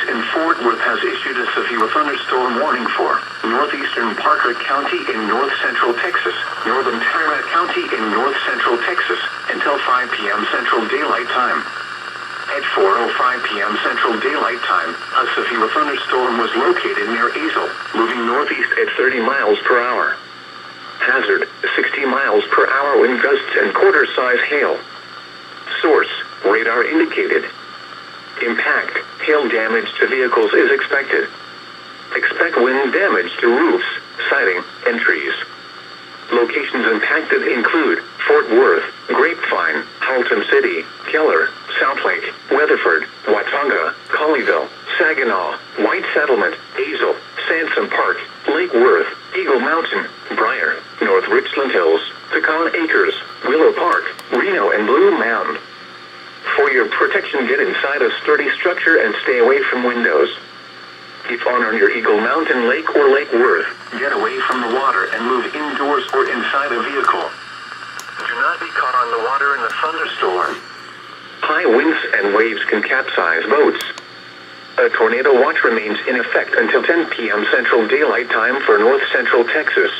in Fort Worth has issued a severe thunderstorm warning for northeastern Parker County in north central Texas, northern Tarrant County in north central Texas, until 5 p.m. Central Daylight Time. At 4:05 p.m. Central Daylight Time, a severe thunderstorm was located near Azle, moving northeast at 30 miles per hour. Hazard, 60 miles per hour wind gusts and quarter-size hail. Source, radar indicated. Impact, hail damage to vehicles is expected. Expect wind damage to roofs, siding, and trees. Locations impacted include Fort Worth, Grapevine, Haltom City, Keller, Southlake, Weatherford, Watauga, Colleyville, Saginaw, White Settlement, Azle, Sansom Park, Lake Worth, Eagle Mountain, Briar, North Richland Hills, Pecan Acres, Willow Park, Reno, and Blue Mound. For your protection, get inside a sturdy structure and stay away from windows. If on or near Eagle Mountain Lake or Lake Worth, get away from the water and move indoors or inside a vehicle. Do not be caught on the water in a thunderstorm. High winds and waves can capsize boats. A tornado watch remains in effect until 10 p.m. Central Daylight Time for north central Texas.